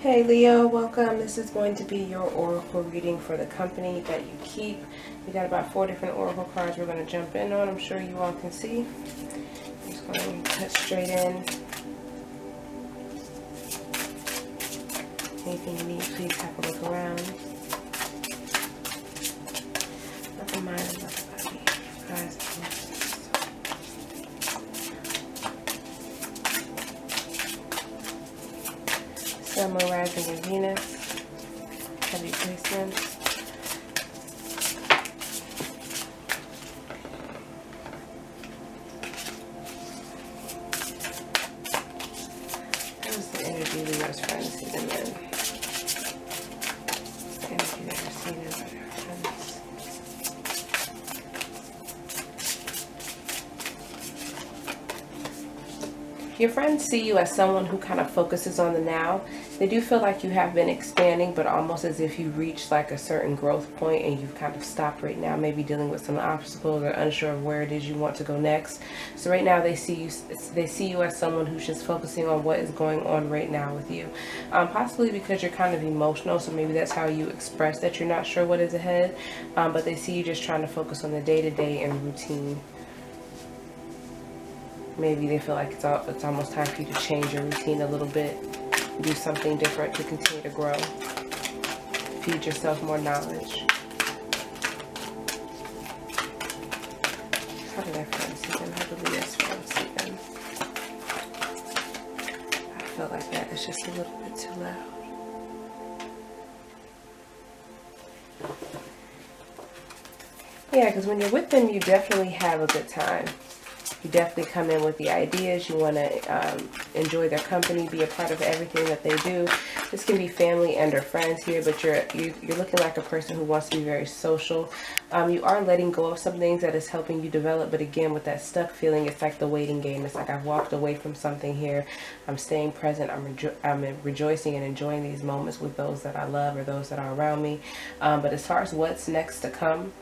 Hey Leo, welcome. This is going to be your oracle reading for the company that you keep. We got about 4 different oracle cards we're going to jump in on. I'm sure you all can see. I'm just going to cut straight in. Anything you need, please have a look around. Not the mind, not the body. Eyes, Sun, Moon, Rising, and Venus. Heavy placements. What is the energy Leo's trying to see them in? The energy that we're seeing in by their friends. Your friends see you as someone who kind of focuses on the now. They do feel like you have been expanding, but almost as if you reached like a certain growth point and you've kind of stopped right now, maybe dealing with some obstacles or unsure of where it is you want to go next. So right now they see you as someone who's just focusing on what is going on right now with you. Possibly because you're kind of emotional, so maybe that's how you express that you're not sure what is ahead. But they see you just trying to focus on the day-to-day and routine. Maybe they feel like it's almost time for you to change your routine a little bit, do something different to continue to grow, feed yourself more knowledge. How did their friends see them? How do Leo's friends see them? I felt like that. It's just a little bit too loud. Yeah, because when you're with them, you definitely have a good time. You definitely come in with the ideas. You want to enjoy their company, be a part of everything that they do. This can be family and or friends here, but you're looking like a person who wants to be very social. You are letting go of some things that is helping you develop, but again, with that stuck feeling, it's like the waiting game. It's like I've walked away from something here. I'm staying present. I'm rejoicing and enjoying these moments with those that I love or those that are around me. But as far as what's next to come,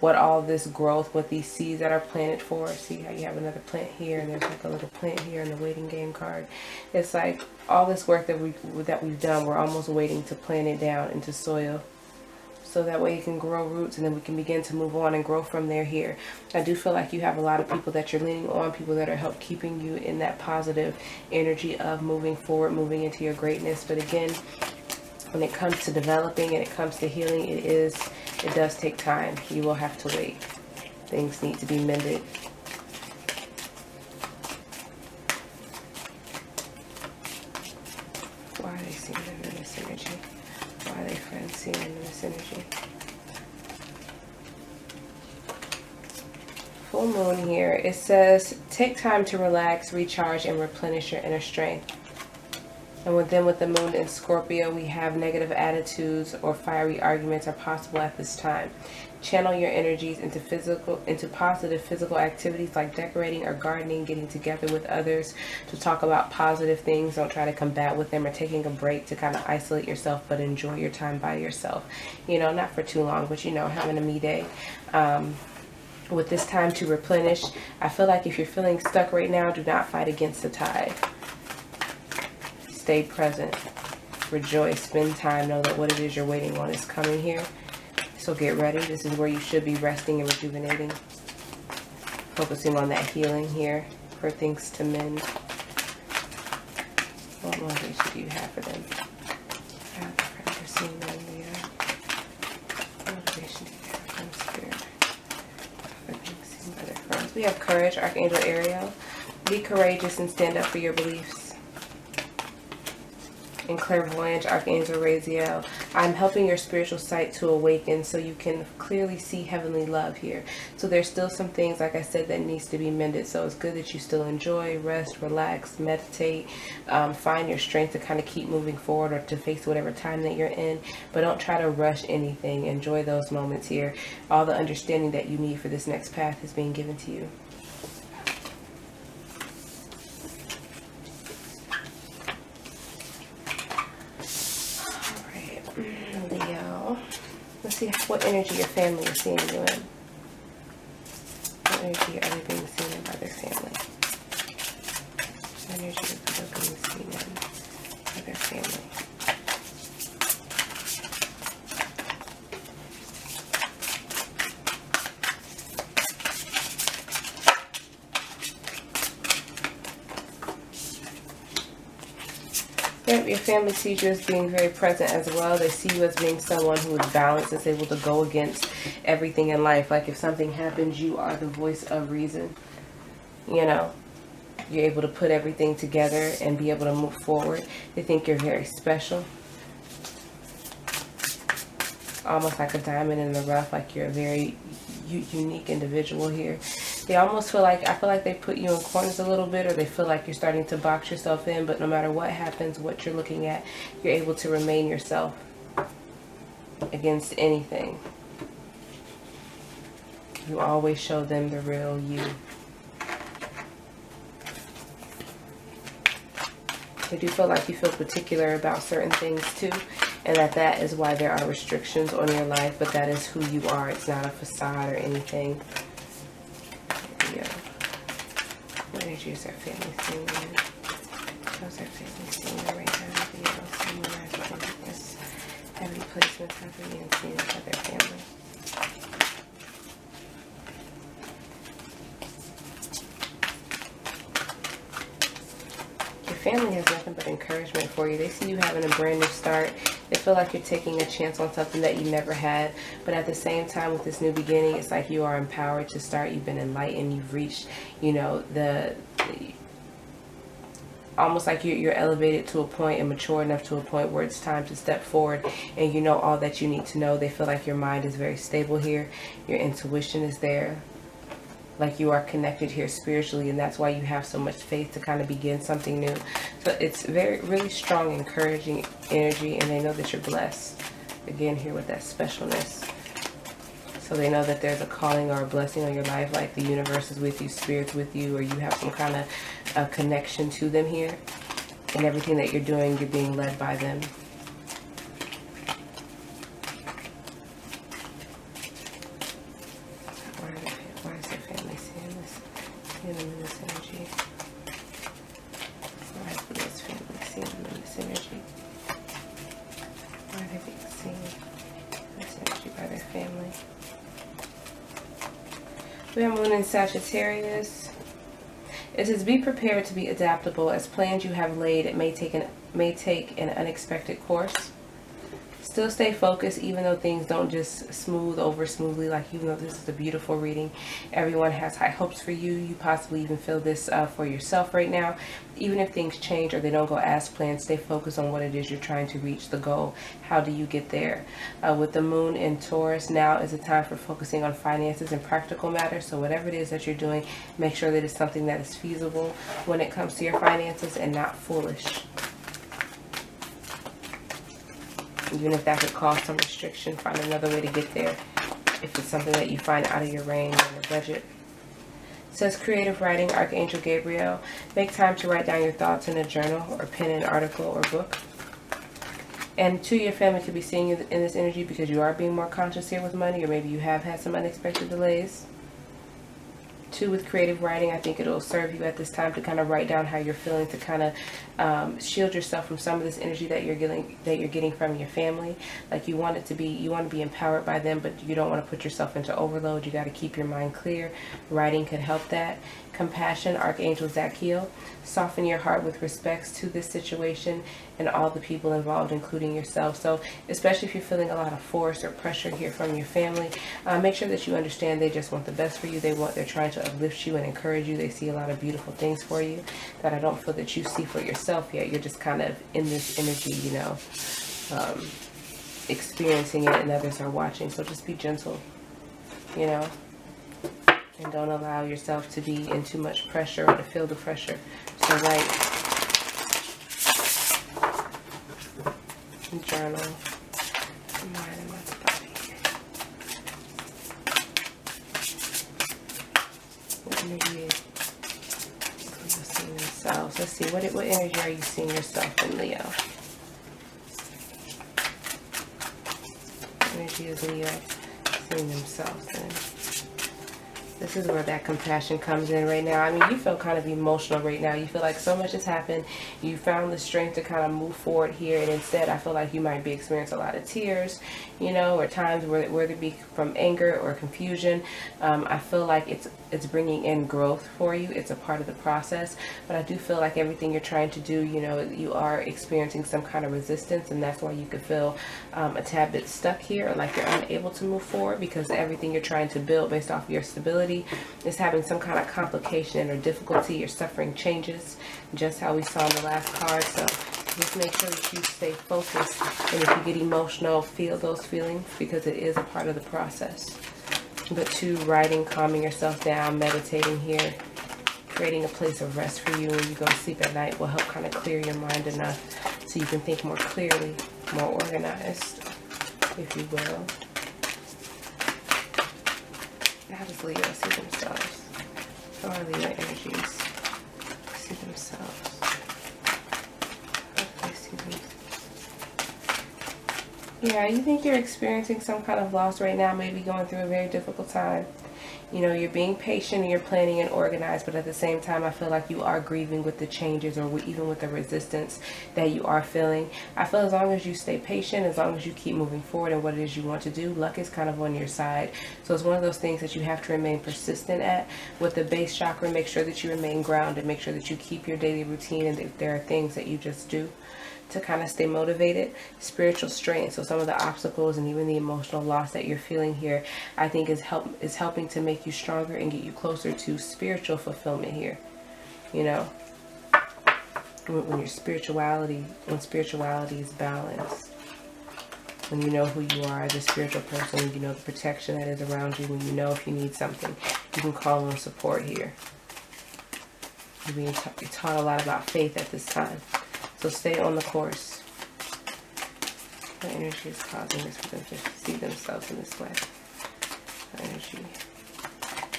what all this growth, what these seeds that are planted for. See how you have another plant here, and there's like a little plant here in the waiting game card. It's like all this work that we've done, we're almost waiting to plant it down into soil, so that way it can grow roots, and then we can begin to move on and grow from there here. I do feel like you have a lot of people that you're leaning on, people that are help keeping you in that positive energy of moving forward, moving into your greatness. But again, when it comes to developing and it comes to healing, it does take time. You will have to wait. Things need to be mended. Why are they seeing them in this energy? Why are they friends seeing them in this energy? Full moon here. It says, take time to relax, recharge, and replenish your inner strength. And with the moon in Scorpio, we have negative attitudes or fiery arguments are possible at this time. Channel your energies into positive physical activities like decorating or gardening, getting together with others to talk about positive things. Don't try to combat with them or taking a break to kind of isolate yourself, but enjoy your time by yourself. You know, not for too long, but you know, having a me day. With this time to replenish, I feel like if you're feeling stuck right now, do not fight against the tide. Stay present, rejoice, spend time, know that what it is you're waiting on is coming here. So get ready. This is where you should be resting and rejuvenating, focusing on that healing here for things to mend. What motivation do you have for them? How the friends are seeing them, Leo. What motivation do you have from spirit for things seen by their friends? We have courage, Archangel Ariel. Be courageous and stand up for your beliefs. And clairvoyance, Archangel Raziel. I'm helping your spiritual sight to awaken so you can clearly see heavenly love here. So there's still some things, like I said, that needs to be mended. So it's good that you still enjoy, rest, relax, meditate, find your strength to kind of keep moving forward or to face whatever time that you're in. But don't try to rush anything. Enjoy those moments here. All the understanding that you need for this next path is being given to you. Leo, let's see what energy your family is seeing you in. What energy are they being seen in by their family? What energy is being seen in for their family. Your family sees you as being very present as well. They see you as being someone who is balanced, is able to go against everything in life. Like if something happens, you are the voice of reason. You know, you're able to put everything together and be able to move forward. They think you're very special. Almost like a diamond in the rough, like you're a very unique individual here. They almost feel like, I feel like they put you in corners a little bit, or they feel like you're starting to box yourself in, but no matter what happens, what you're looking at, you're able to remain yourself against anything. You always show them the real you. I do feel like you feel particular about certain things too, and that is why there are restrictions on your life, but that is who you are. It's not a facade or anything. What energy is our family seeing in? How's our family seeing it right now? Someone has heavy placements happening and seeing for their family. Family has nothing but encouragement for you. They see you having a brand new start. They feel like you're taking a chance on something that you never had. But at the same time, with this new beginning, it's like you are empowered to start. You've been enlightened. You've reached, you know, almost like you're elevated to a point and mature enough to a point where it's time to step forward and you know all that you need to know. They feel like your mind is very stable here. Your intuition is there. Like you are connected here spiritually, and that's why you have so much faith to kind of begin something new. So it's really strong, encouraging energy, and they know that you're blessed. Again, here with that specialness. So they know that there's a calling or a blessing on your life, like the universe is with you, spirit's with you, or you have some kind of a connection to them here. And everything that you're doing, you're being led by them. We have Moon in Sagittarius. It says, be prepared to be adaptable. As plans you have laid, it may take an unexpected course. Still stay focused, even though things don't just smooth over smoothly. Like, even though this is a beautiful reading, everyone has high hopes for you. You possibly even feel this for yourself right now. Even if things change or they don't go as planned, stay focused on what it is you're trying to reach, the goal. How do you get there? With the Moon in Taurus, now is a time for focusing on finances and practical matters. So whatever it is that you're doing, make sure that it's something that is feasible when it comes to your finances and not foolish. Even if that could cause some restriction, find another way to get there. If it's something that you find out of your range or your budget. It says creative writing, Archangel Gabriel. Make time to write down your thoughts in a journal or pen an article or book. And two, your family could be seeing you in this energy because you are being more conscious here with money, or maybe you have had some unexpected delays. Two, with creative writing, I think it'll serve you at this time to kind of write down how you're feeling, to kind of shield yourself from some of this energy that you're getting from your family. Like you want to be empowered by them, but you don't want to put yourself into overload. You got to keep your mind clear. Writing could help that. Compassion, Archangel Zachiel. Soften your heart with respects to this situation and all the people involved, including yourself. So especially if you're feeling a lot of force or pressure here from your family, make sure that you understand they just want the best for you. They're trying to uplift you and encourage you. They see a lot of beautiful things for you that I don't feel that you see for yourself yet. You're just kind of in this energy, you know, experiencing it, and others are watching. So just be gentle, you know, and don't allow yourself to be in too much pressure or to feel the pressure. So write, journal. What energy is seeing themselves? Let's see, what energy are you seeing yourself in, Leo? What energy is Leo seeing themselves in? This is where that compassion comes in right now. I mean, you feel kind of emotional right now. You feel like so much has happened. You found the strength to kind of move forward here. And instead, I feel like you might be experiencing a lot of tears, you know, or times where it be from anger or confusion. I feel like it's bringing in growth for you. It's a part of the process. But I do feel like everything you're trying to do, you know, you are experiencing some kind of resistance. And that's why you could feel a tad bit stuck here, or like you're unable to move forward, because everything you're trying to build based off of your stability is having some kind of complication or difficulty. You're suffering changes, just how we saw in the last card. So just make sure that you stay focused, and if you get emotional, feel those feelings, because it is a part of the process. But 2, writing, calming yourself down, meditating here, creating a place of rest for you when you go to sleep at night will help kind of clear your mind enough so you can think more clearly, more organized, if you will. How does Leo see themselves? How are Leo energies see themselves? How do they see themselves? Yeah, you think you're experiencing some kind of loss right now, maybe going through a very difficult time. You know, you're being patient and you're planning and organized, but at the same time, I feel like you are grieving with the changes, or even with the resistance that you are feeling. I feel as long as you stay patient, as long as you keep moving forward in what it is you want to do, luck is kind of on your side. So it's one of those things that you have to remain persistent at. With the base chakra, make sure that you remain grounded, make sure that you keep your daily routine, and if there are things that you just do to kind of stay motivated. Spiritual strength, so some of the obstacles and even the emotional loss that you're feeling here, I think is helping to make you stronger and get you closer to spiritual fulfillment here. You know, when spirituality is balanced, when you know who you are as a spiritual person, when you know the protection that is around you, when you know if you need something, you can call on support here. You're being taught a lot about faith at this time. So stay on the course. What energy is causing this for them to see themselves in this way? What energy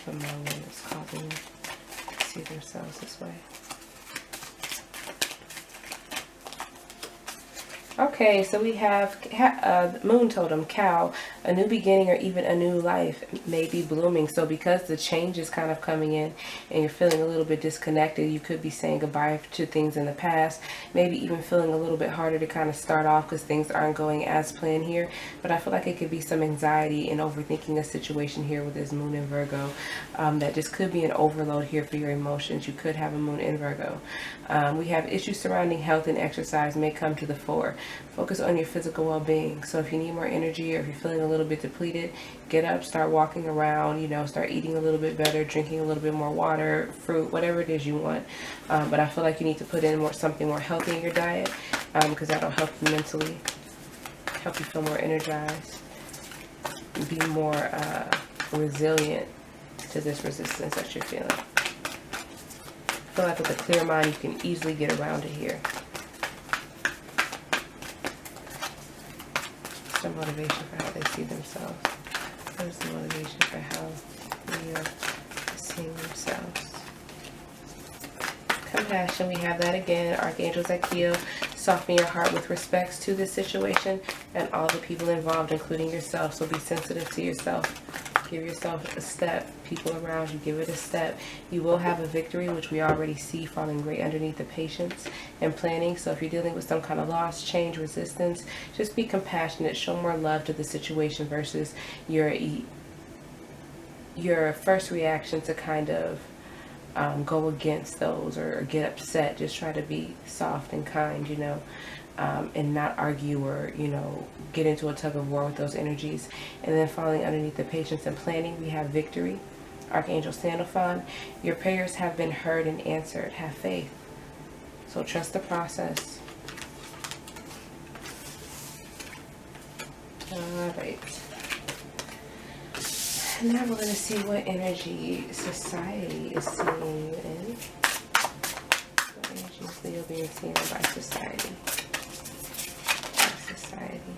among them is causing them to see themselves this way? Okay, so we have Moon Totem, cow, a new beginning or even a new life may be blooming. So because the change is kind of coming in and you're feeling a little bit disconnected, you could be saying goodbye to things in the past, maybe even feeling a little bit harder to kind of start off because things aren't going as planned here. But I feel like it could be some anxiety and overthinking a situation here with this Moon in Virgo. That just could be an overload here for your emotions. You could have a Moon in Virgo. We have issues surrounding health and exercise may come to the fore. Focus on your physical well-being. So if you need more energy, or if you're feeling a little bit depleted, get up, start walking around, you know, start eating a little bit better, drinking a little bit more water, fruit, whatever it is you want. But I feel like you need to put in something more healthy in your diet, because that'll help you mentally, help you feel more energized, be more resilient to this resistance that you're feeling. I feel like with a clear mind, you can easily get around it here. The motivation for how they see themselves. What is the motivation for how they are seeing themselves? Compassion, we have that again. Archangel Zakiel, soften your heart with respects to this situation and all the people involved, including yourself. So be sensitive to yourself. Give yourself a step. People around you, give it a step. You will have a victory, which we already see falling right underneath the patience and planning. So if you're dealing with some kind of loss, change, resistance, just be compassionate. Show more love to the situation versus your first reaction to kind of go against those or get upset. Just try to be soft and kind, you know. And not argue or, you know, get into a tug of war with those energies. And then falling underneath the patience and planning, we have victory. Archangel Sandalphon, your prayers have been heard and answered. Have faith. So trust the process. Alright. Now we're going to see what energy society is seeing you in. What energy is Leo being seen by society? Society.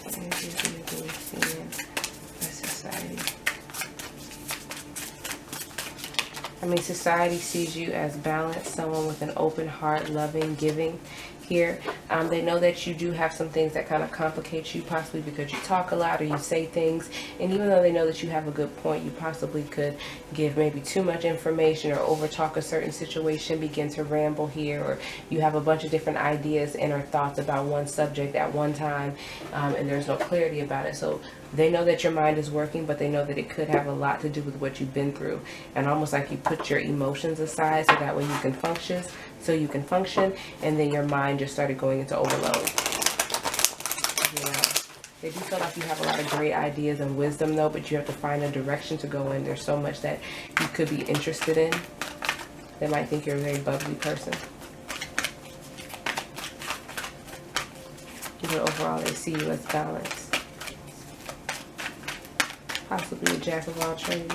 What energy is Leo being seen by society? I mean, society sees you as balanced, someone with an open heart, loving, giving. here. They know that you do have some things that kind of complicate you, possibly because you talk a lot or you say things. And even though they know that you have a good point, you possibly could give maybe too much information or over talk a certain situation, begin to ramble here, or you have a bunch of different ideas and or thoughts about one subject at one time, and there's no clarity about it. So they know that your mind is working, but they know that it could have a lot to do with what you've been through. And almost like you put your emotions aside so that way you can function, and then your mind just started going into overload. Yeah. They do feel like you have a lot of great ideas and wisdom though, but you have to find a direction to go in. There's so much that you could be interested in. They might think you're a very bubbly person. But overall, they see you as balanced. Possibly a jack of all trades.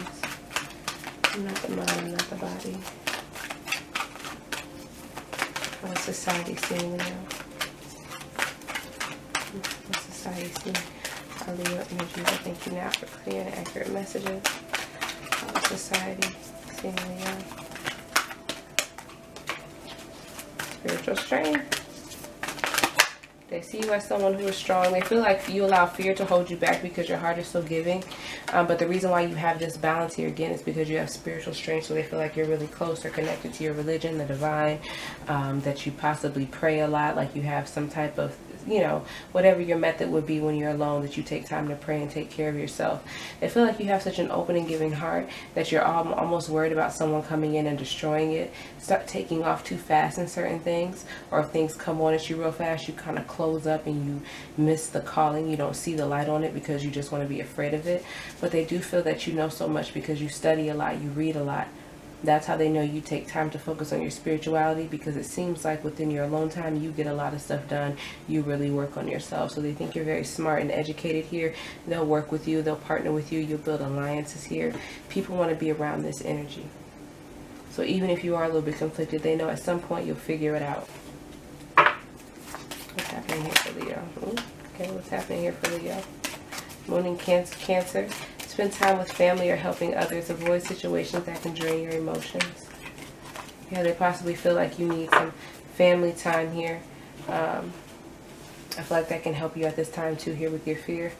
Not the mind, not the body. How is society seeing you now? What's society seeing? How do your energies? I thank you now for clear and accurate messages. How is society seeing you now? Spiritual strength. They see you as someone who is strong. They feel like you allow fear to hold you back because your heart is so giving. But the reason why you have this balance here, again, is because you have spiritual strength. So they feel like you're really close or connected to your religion, the divine, that you possibly pray a lot, like you have some type of, you know, whatever your method would be when you're alone, that you take time to pray and take care of yourself. They feel like you have such an open and giving heart that you're almost worried about someone coming in and destroying it. Start taking off too fast in certain things, or if things come on at you real fast, you kind of close up and you miss the calling. You don't see the light on it because you just want to be afraid of it. But they do feel that you know so much because you study a lot, you read a lot. That's how they know you take time to focus on your spirituality, because it seems like within your alone time you get a lot of stuff done. You really work on yourself. So they think you're very smart and educated here. They'll work with you. They'll partner with you. You'll build alliances here. People want to be around this energy. So even if you are a little bit conflicted, they know at some point you'll figure it out. What's happening here for Leo? Okay, what's happening here for Leo? Moon in Cancer. Spend time with family or helping others. Avoid situations that can drain your emotions. Yeah, they possibly feel like you need some family time here. I feel like that can help you at this time too here with your fear.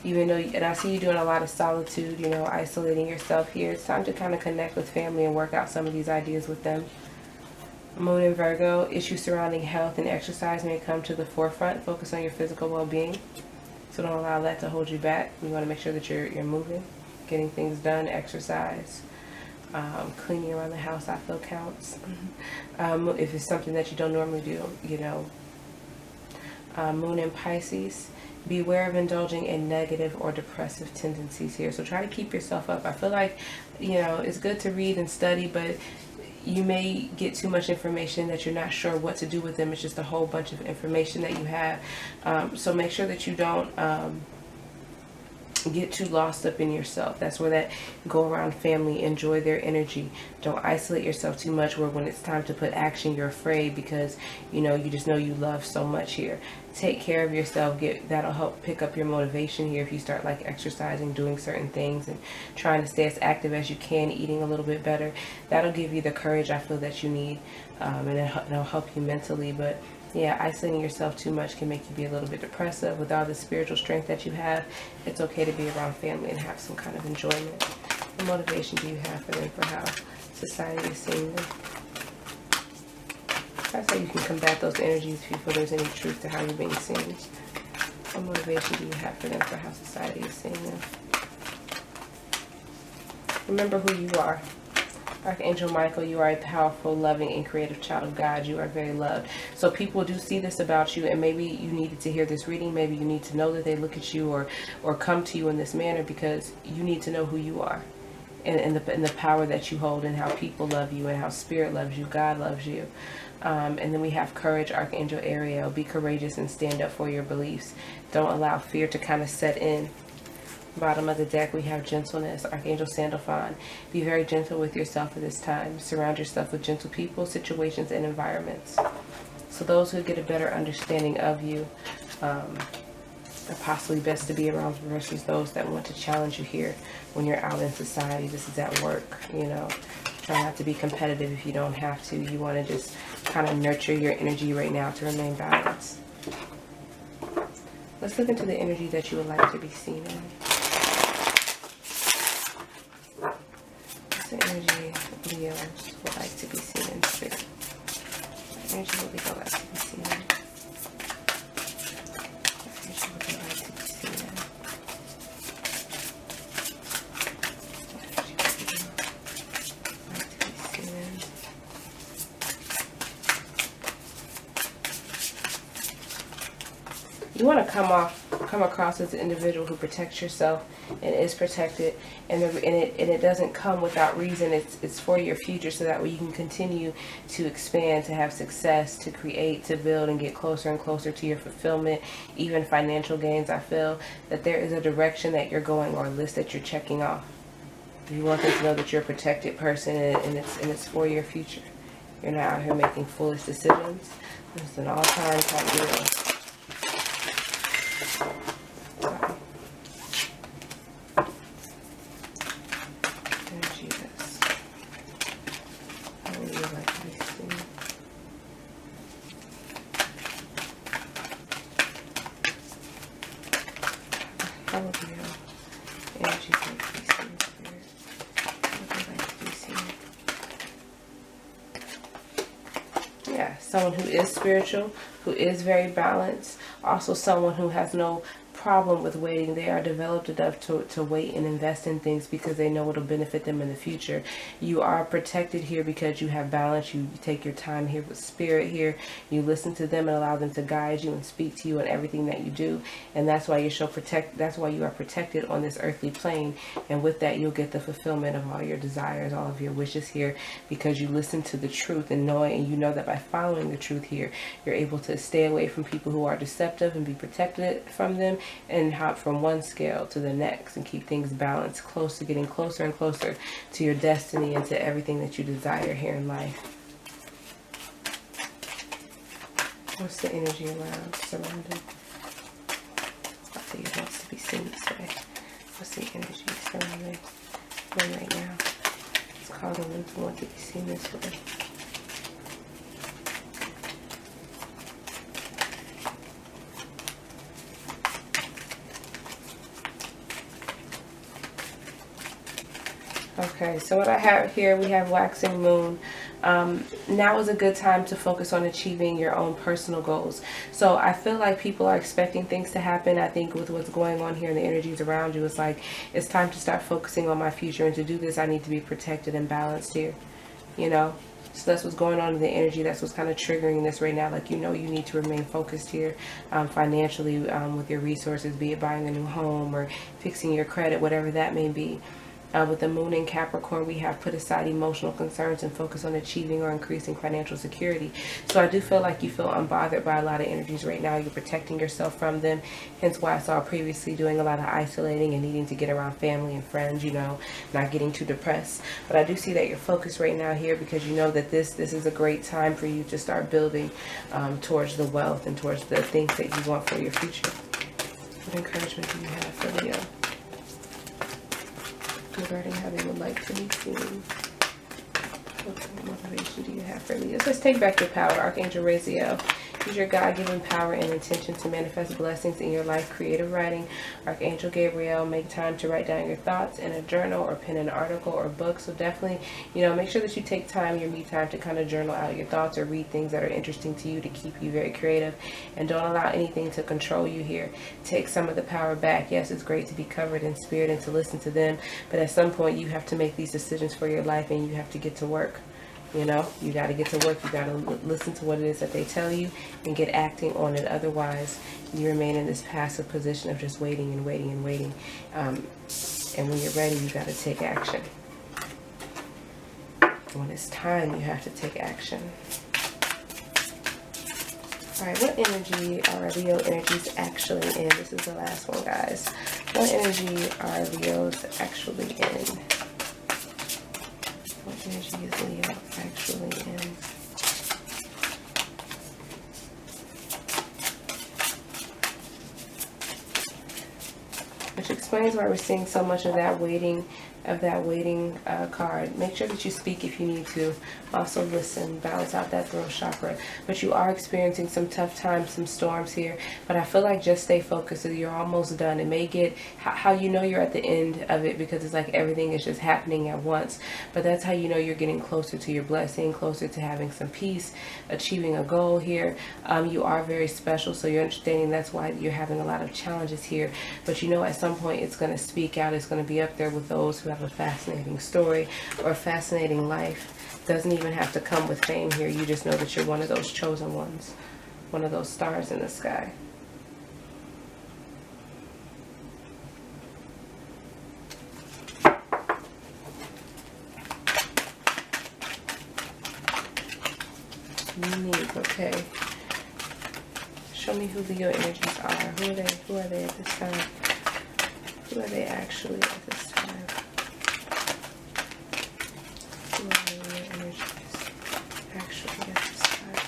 Even though, and I see you doing a lot of solitude, you know, isolating yourself here. It's time to kind of connect with family and work out some of these ideas with them. Moon in Virgo. Issues surrounding health and exercise may come to the forefront. Focus on your physical well-being. So don't allow that to hold you back. You want to make sure that you're moving, getting things done, exercise, cleaning around the house, I feel counts. If it's something that you don't normally do, you know. Moon in Pisces. Beware of indulging in negative or depressive tendencies here. So try to keep yourself up. I feel like, you know, it's good to read and study, but you may get too much information that you're not sure what to do with them. It's just a whole bunch of information that you have. So make sure that you don't get too lost up in yourself. That's where that go around family, enjoy their energy. Don't isolate yourself too much where when it's time to put action, you're afraid because, you know, you just know you love so much here. Take care of yourself. That'll help pick up your motivation here if you start like exercising, doing certain things, and trying to stay as active as you can, eating a little bit better. That'll give you the courage I feel that you need, and it'll help you mentally. But yeah, isolating yourself too much can make you be a little bit depressive. With all the spiritual strength that you have, it's okay to be around family and have some kind of enjoyment. What motivation do you have for them for how society is seeing them? That's how you can combat those energies if you feel there's any truth to how you're being seen. What motivation do you have for them for how society is seeing them? Remember who you are. Archangel Michael, you are a powerful, loving, and creative child of God. You are very loved. So people do see this about you, and maybe you needed to hear this reading. Maybe you need to know that they look at you or come to you in this manner because you need to know who you are and the power that you hold and how people love you and how Spirit loves you, God loves you. And then we have courage, Archangel Ariel. Be courageous and stand up for your beliefs. Don't allow fear to kind of set in. Bottom of the deck, we have gentleness, Archangel Sandalphon. Be very gentle with yourself at this time. Surround yourself with gentle people, situations, and environments. So those who get a better understanding of you are possibly best to be around versus those that want to challenge you here when you're out in society. This is at work, you know. Try not to be competitive if you don't have to. You want to just kind of nurture your energy right now to remain balanced. Let's look into the energy that you would like to be seen in. What's the energy Leos would like to be seen in spirit? What energy would Leo like to be seen in? What energy would they like to be seen in? What energy would Leo like to be seen in? You want to come across as an individual who protects yourself and is protected, and it doesn't come without reason. It's for your future, so that way you can continue to expand, to have success, to create, to build, and get closer and closer to your fulfillment, even financial gains. I feel that there is a direction that you're going, or a list that you're checking off. You want them to know that you're a protected person, and it's for your future. You're not out here making foolish decisions. It's an all-time type deal. Yeah, someone who is spiritual, who is very balanced, also someone who has no problem with waiting. They are developed enough to wait and invest in things because they know it'll benefit them in the future. You are protected here because you have balance. You take your time here with spirit here. You listen to them and allow them to guide you and speak to you in everything that you do. And that's why you that's why you are protected on this earthly plane. And with that, you'll get the fulfillment of all your desires, all of your wishes here, because you listen to the truth and you know that by following the truth here, you're able to stay away from people who are deceptive and be protected from them, and hop from one scale to the next and keep things balanced, close to getting closer and closer to your destiny and to everything that you desire here in life. What's the energy around, surrounding? I think it wants to be seen this way. What's the energy surrounding them right now? It's causing them to want to be seen this way. Okay, so what I have here, we have waxing moon. Now is a good time to focus on achieving your own personal goals. So I feel like people are expecting things to happen. I think with what's going on here and the energies around you, it's like it's time to start focusing on my future. And to do this, I need to be protected and balanced here, you know. So that's what's going on in the energy. That's what's kind of triggering this right now. Like, you know, you need to remain focused here financially with your resources, be it buying a new home or fixing your credit, whatever that may be. With the moon in Capricorn, we have put aside emotional concerns and focus on achieving or increasing financial security. So I do feel like you feel unbothered by a lot of energies right now. You're protecting yourself from them. Hence why I saw previously doing a lot of isolating and needing to get around family and friends, you know, not getting too depressed. But I do see that you're focused right now here because you know that this is a great time for you to start building towards the wealth and towards the things that you want for your future. What encouragement do you have for Leo regarding how they would like to be seen? What motivation do you have for Leo? Let's take back your power. Archangel Raziel. Use your God-given power and intention to manifest blessings in your life. Creative writing. Archangel Gabriel. Make time to write down your thoughts in a journal or pen an article or book. So definitely, you know, make sure that you take time, your me time, to kind of journal out your thoughts or read things that are interesting to you to keep you very creative. And don't allow anything to control you here. Take some of the power back. Yes, it's great to be covered in spirit and to listen to them, but at some point you have to make these decisions for your life and you have to get to work. You know, you got to get to work. You got to listen to what it is that they tell you and get acting on it. Otherwise, you remain in this passive position of just waiting and waiting and waiting. And when you're ready, you got to take action. When it's time, you have to take action. All right, what energy are Leo energies actually in? This is the last one, guys. What energy are Leos actually in? What energy is Leo actually in? Which explains why we're seeing so much of that waiting of that waiting card. Make sure that you speak if you need to. Also listen, balance out that throat chakra. But you are experiencing some tough times, some storms here. But I feel like just stay focused. You're almost done. It may get how you know you're at the end of it, because it's like everything is just happening at once. But that's how you know you're getting closer to your blessing, closer to having some peace, achieving a goal here. You are very special, so you're understanding that's why you're having a lot of challenges here. But you know at some point it's going to speak out. It's going to be up there with those who have a fascinating story or a fascinating life. Doesn't even have to come with fame here. You just know that you're one of those chosen ones, one of those stars in the sky. Unique, okay. Show me who Leo energies are. Who are they at this time? Who are they actually at this time? Who are the Leo energies actually at this time?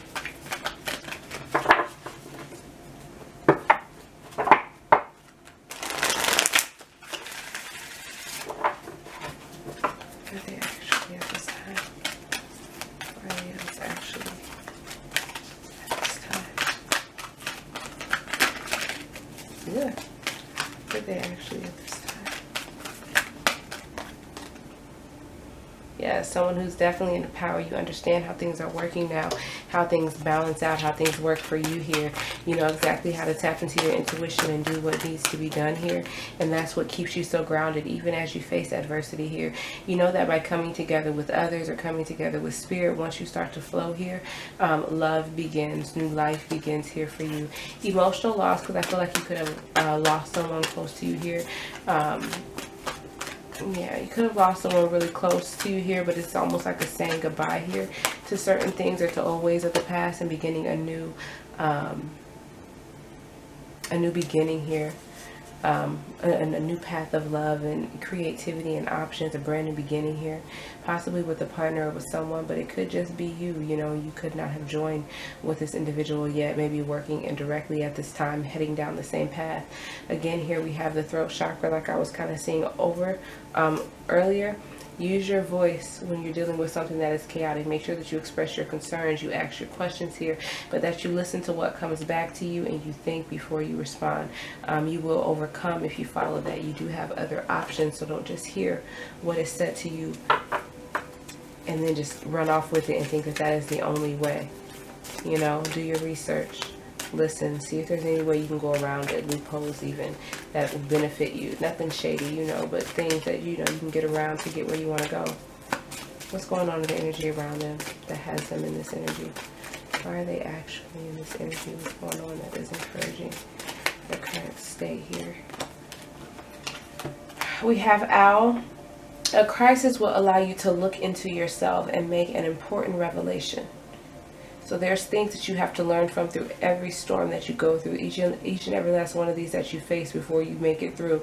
Who are they actually at this time? Who are Leos actually at this time? Yeah. Who are they actually at this time? Yeah, someone who's definitely in the power. You understand how things are working now, how things balance out, how things work for you here. You know exactly how to tap into your intuition and do what needs to be done here. And that's what keeps you so grounded, even as you face adversity here. You know that by coming together with others or coming together with spirit, once you start to flow here, love begins, new life begins here for you. Emotional loss, because I feel like you could have lost someone close to you here. Yeah, you could have lost someone really close to you here, but it's almost like a saying goodbye here to certain things or to old ways of the past and beginning a new beginning here. A new path of love and creativity and options, a brand new beginning here, possibly with a partner or with someone, but it could just be you. You know, you could not have joined with this individual yet, maybe working indirectly at this time, heading down the same path. Again, here we have the throat chakra, like I was kind of seeing over earlier. Use your voice when you're dealing with something that is chaotic. Make sure that you express your concerns, you ask your questions here, but that you listen to what comes back to you and you think before you respond. You will overcome if you follow that. You do have other options, so don't just hear what is said to you and then just run off with it and think that that is the only way. You know, do your research. Listen, see if there's any way you can go around it, loopholes even, that will benefit you. Nothing shady, you know, but things that, you know, you can get around to get where you want to go. What's going on with the energy around them that has them in this energy? Why are they actually in this energy? What's going on that is encouraging their current state here? We have Owl. A crisis will allow you to look into yourself and make an important revelation. So there's things that you have to learn from through every storm that you go through, each and every last one of these that you face before you make it through.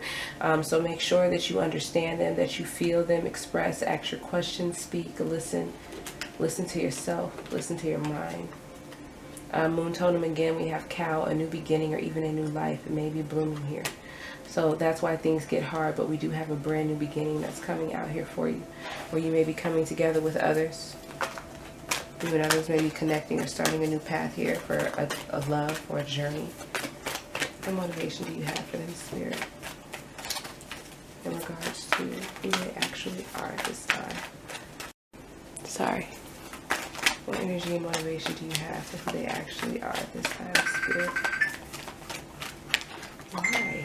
So make sure that you understand them, that you feel them, express, ask your questions, speak, listen. Listen to yourself, listen to your mind. Moon totem again, we have Cow, a new beginning or even a new life. It may be blooming here. So that's why things get hard, but we do have a brand new beginning that's coming out here for you, where you may be coming together with others. Even others may be connecting or starting a new path here for a love or a journey. What motivation do you have for them, Spirit, in regards to who they actually are at this time? Sorry. What energy and motivation do you have for who they actually are at this time, Spirit? Why?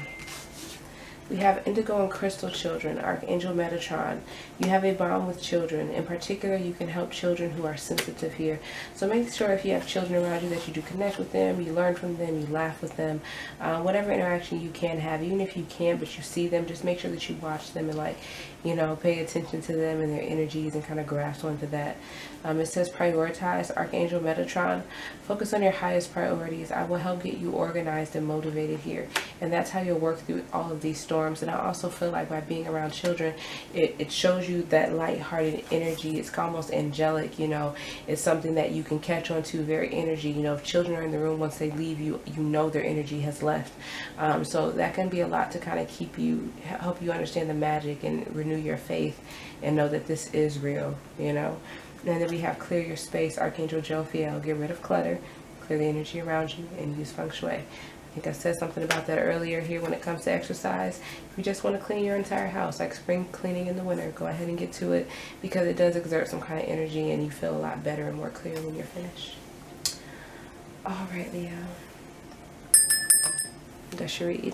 We have Indigo and Crystal children, Archangel Metatron. You have a bond with children. In particular, you can help children who are sensitive here. So make sure if you have children around you that you do connect with them, you learn from them, you laugh with them. Whatever interaction you can have, even if you can't, but you see them, just make sure that you watch them and, like, you know, pay attention to them and their energies and kind of grasp onto that. It says prioritize, Archangel Metatron. Focus on your highest priorities. I will help get you organized and motivated here. And that's how you'll work through all of these storms storms. And I also feel like by being around children, it shows you that light-hearted energy. It's almost angelic, you know. It's something that you can catch on to, very energy. You know, if children are in the room, once they leave, you know their energy has left. So that can be a lot to kind of help you understand the magic and renew your faith and know that this is real, you know. And then we have clear your space, Archangel Jophiel. Get rid of clutter, clear the energy around you, and use feng shui. I think I said something about that earlier here when it comes to exercise. If you just want to clean your entire house, like spring cleaning in the winter, go ahead and get to it, because it does exert some kind of energy and you feel a lot better and more clear when you're finished. All right, Leo. That's your read.